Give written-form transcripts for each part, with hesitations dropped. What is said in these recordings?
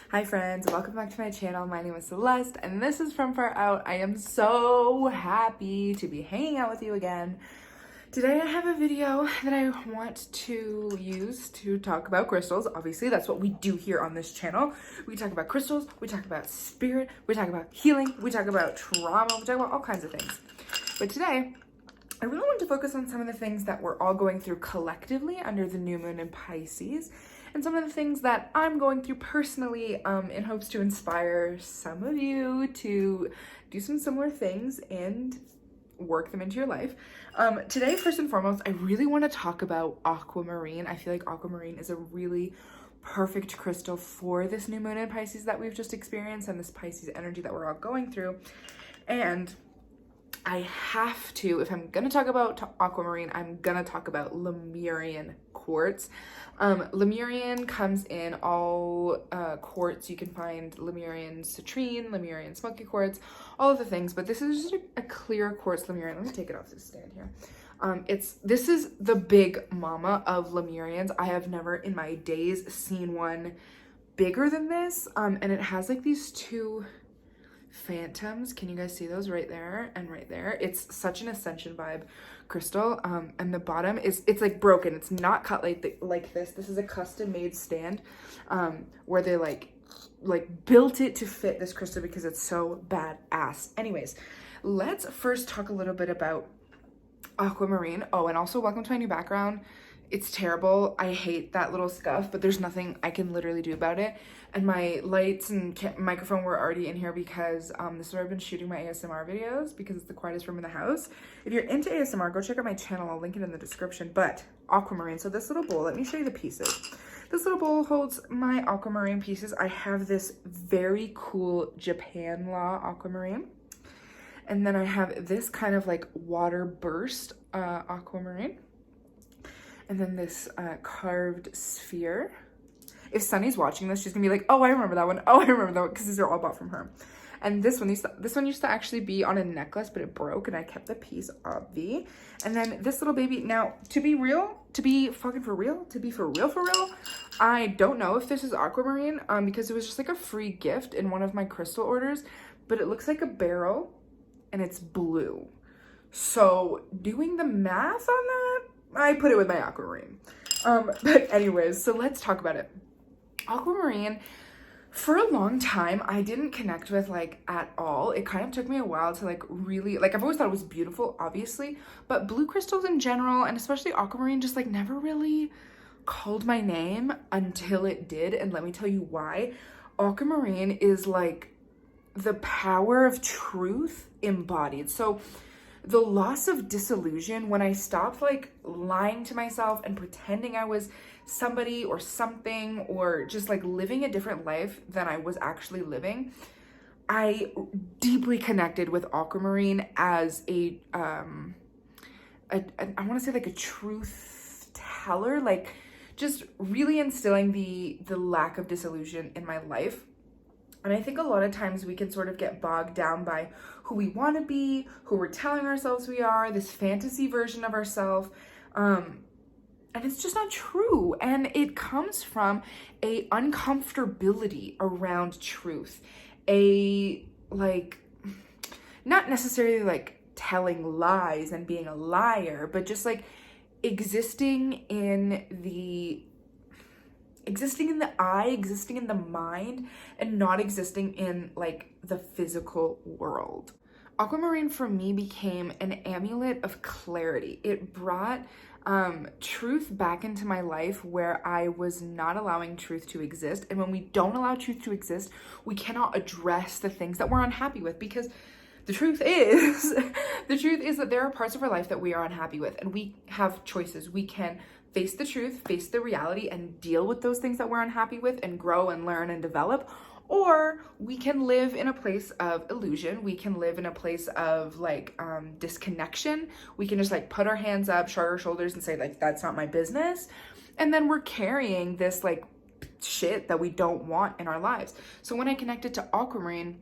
Hi friends, welcome back to my channel. My name is Celeste and this is From Far Out. I am so happy to be hanging out with you again. Today I have a video that I want to use to talk about crystals. Obviously, that's what we do here on this channel. We talk about crystals, we talk about spirit, we talk about healing, we talk about trauma, we talk about all kinds of things. But today, I really want to focus on some of the things that we're all going through collectively under the new moon in Pisces, and some of the things that I'm going through personally in hopes to inspire some of you to do some similar things and work them into your life. Today, first and foremost, I really want to talk about Aquamarine. I feel like Aquamarine is a really perfect crystal for this new moon in Pisces that we've just experienced and this Pisces energy that we're all going through. And I have to, if I'm gonna talk about Aquamarine, I'm gonna talk about Lemurian Quartz. Lemurian comes in all quartz. You can find Lemurian citrine, Lemurian smoky quartz, all of the things, but this is just a clear quartz Lemurian. Let me take it off this stand here. This is the big mama of Lemurians. I have never in my days seen one bigger than this, and it has like these two phantoms. Can you guys see those right there and right there? It's such an Ascension vibe crystal. And the bottom it's like broken. It's not cut like this. This is a custom made stand where they like built it to fit this crystal because it's so badass. Anyways, let's first talk a little bit about Aquamarine. Oh, and also welcome to my new background. It's terrible. I hate that little scuff, but there's nothing I can literally do about it. And my lights and microphone were already in here because this is where I've been shooting my ASMR videos because it's the quietest room in the house. If you're into ASMR, go check out my channel. I'll link it in the description. But Aquamarine, so this little bowl, let me show you the pieces. This little bowl holds my Aquamarine pieces. I have this very cool Japan Law Aquamarine. And then I have this kind of like water burst Aquamarine. And then this carved sphere. If Sunny's watching this, she's gonna be like, oh, I remember that one. Oh, I remember that one, because these are all bought from her. And this one used to actually be on a necklace, but it broke, and I kept the piece of the. And then this little baby. Now, to be for real, I don't know if this is Aquamarine, because it was just like a free gift in one of my crystal orders, but it looks like a barrel, and it's blue. So doing the math on that, I put it with my Aquamarine. But anyways, so let's talk about it. Aquamarine, for a long time, I didn't connect with like at all. It kind of took me a while to like really, like I've always thought it was beautiful, obviously, but blue crystals in general, and especially Aquamarine, just like never really called my name until it did. And let me tell you why. Aquamarine is like the power of truth embodied. So the loss of disillusion, when I stopped like lying to myself and pretending I was somebody or something, or just like living a different life than I was actually living, I deeply connected with Aquamarine as I want to say like a truth teller, like just really instilling the lack of disillusion in my life. And I think a lot of times we can sort of get bogged down by who we want to be, who we're telling ourselves we are, this fantasy version of ourselves. And it's just not true. And it comes from a uncomfortability around truth. Not necessarily like telling lies and being a liar, but just like existing in the eye, existing in the mind, and not existing in like the physical world. Aquamarine for me became an amulet of clarity. It brought truth back into my life where I was not allowing truth to exist. And when we don't allow truth to exist, we cannot address the things that we're unhappy with, because the truth is that there are parts of our life that we are unhappy with, and we have choices. We can face the truth, face the reality, and deal with those things that we're unhappy with and grow and learn and develop. Or we can live in a place of illusion. We can live in a place of like disconnection. We can just like put our hands up, shrug our shoulders, and say like, that's not my business. And then we're carrying this like shit that we don't want in our lives. So when I connected to Aquamarine,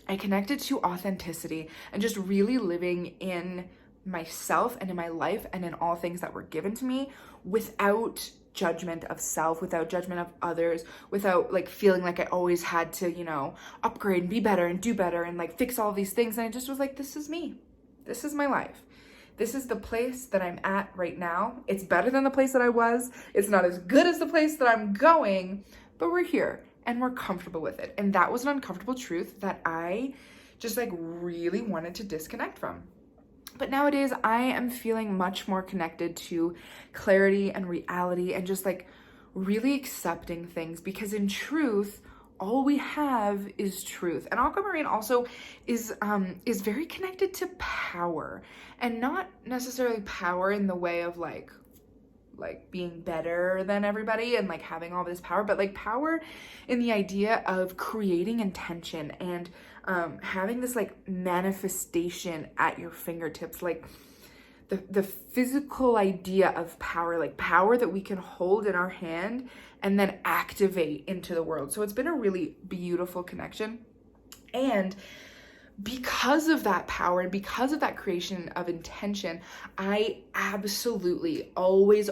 I connected to authenticity and just really living in myself and in my life and in all things that were given to me without judgment of self, without judgment of others, without like feeling like I always had to, you know, upgrade and be better and do better and like fix all these things. And I just was like, this is me. This is my life. This is the place that I'm at right now. It's better than the place that I was. It's not as good as the place that I'm going, but we're here and we're comfortable with it. And that was an uncomfortable truth that I just like really wanted to disconnect from. But nowadays I am feeling much more connected to clarity and reality and just like really accepting things, because in truth, all we have is truth. And Aquamarine also is very connected to power, and not necessarily power in the way of like being better than everybody and like having all this power, but like power in the idea of creating intention and having this like manifestation at your fingertips, like the physical idea of power, like power that we can hold in our hand and then activate into the world. So it's been a really beautiful connection. And because of that power and because of that creation of intention, I absolutely always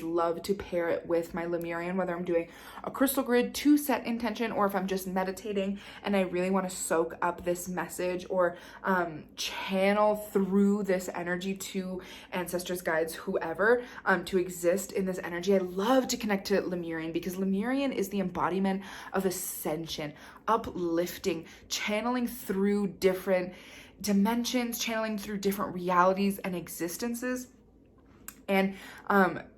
love to pair it with my Lemurian, whether I'm doing a crystal grid to set intention or if I'm just meditating and I really want to soak up this message or channel through this energy to ancestors, guides, whoever, to exist in this energy. I love to connect to Lemurian because Lemurian is the embodiment of ascension, uplifting, channeling through different dimensions, channeling through different realities and existences. And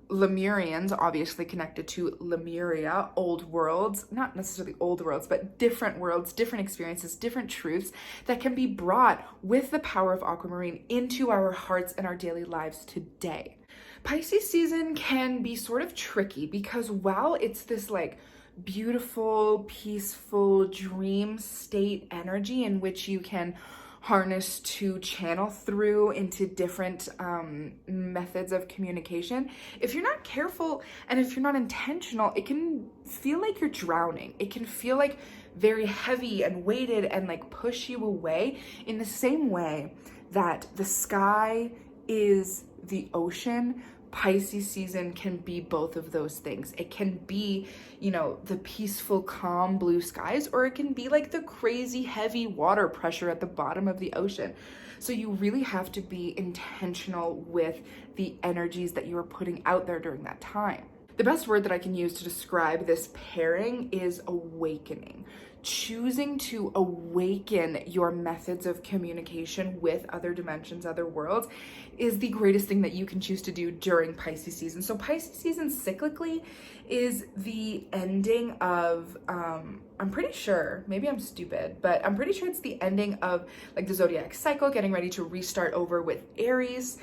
Lemurians obviously connected to Lemuria, old worlds, not necessarily old worlds, but different worlds, different experiences, different truths that can be brought with the power of Aquamarine into our hearts and our daily lives today. Pisces season can be sort of tricky because while it's this like beautiful, peaceful dream state energy in which you can harness to channel through into different methods of communication, if you're not careful and if you're not intentional, it can feel like you're drowning. It can feel like very heavy and weighted and like push you away, in the same way that the sky is the ocean. Pisces season can be both of those things. It can be, you know, the peaceful, calm blue skies, or it can be like the crazy heavy water pressure at the bottom of the ocean. So you really have to be intentional with the energies that you are putting out there during that time. The best word that I can use to describe this pairing is awakening. Choosing to awaken your methods of communication with other dimensions, other worlds, is the greatest thing that you can choose to do during Pisces season. So Pisces season cyclically is the ending of, I'm pretty sure, maybe I'm stupid, but I'm pretty sure it's the ending of like the zodiac cycle, getting ready to restart over with Aries.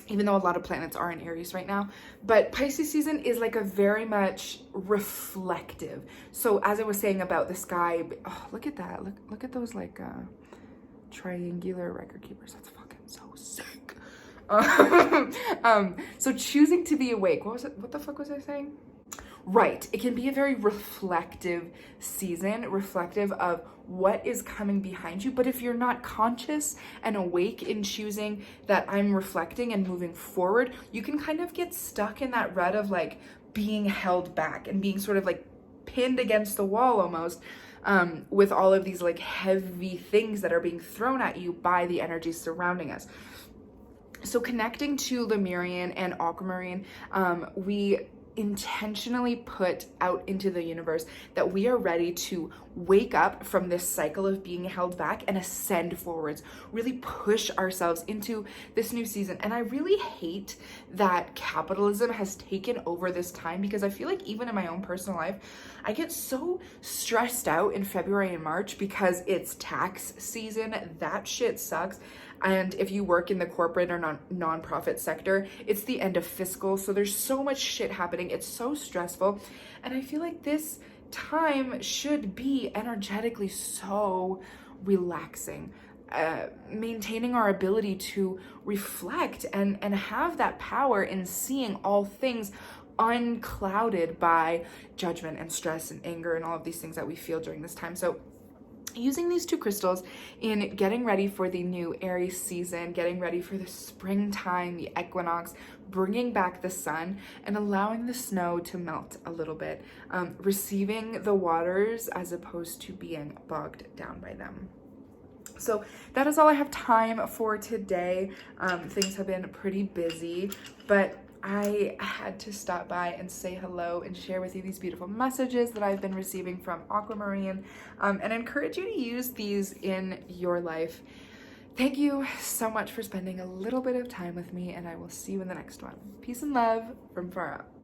Even though a lot of planets are in Aries right now, but Pisces season is like a very much reflective. So as I was saying about the sky, oh, look at that. Look at those like triangular record keepers. That's fucking so sick. So choosing to be awake. What the fuck was I saying? Right. It can be a very reflective season, reflective of what is coming behind you. But if you're not conscious and awake in choosing that I'm reflecting and moving forward, you can kind of get stuck in that rut of like being held back and being sort of like pinned against the wall almost, with all of these like heavy things that are being thrown at you by the energies surrounding us. So connecting to Lemurian and Aquamarine, we intentionally put out into the universe that we are ready to wake up from this cycle of being held back and ascend forwards, really push ourselves into this new season. And I really hate that capitalism has taken over this time, because I feel like even in my own personal life, I get so stressed out in February and March because it's tax season. That shit sucks. And if you work in the corporate or nonprofit sector, it's the end of fiscal. So there's so much shit happening. It's so stressful. And I feel like this time should be energetically so relaxing, maintaining our ability to reflect and have that power in seeing all things unclouded by judgment and stress and anger and all of these things that we feel during this time. So using these two crystals in getting ready for the new Aries season, getting ready for the springtime, the equinox, bringing back the sun and allowing the snow to melt a little bit, receiving the waters as opposed to being bogged down by them. So that is all I have time for today. Things have been pretty busy, but I had to stop by and say hello and share with you these beautiful messages that I've been receiving from Aquamarine, and encourage you to use these in your life. Thank you so much for spending a little bit of time with me, and I will see you in the next one. Peace and love from far out.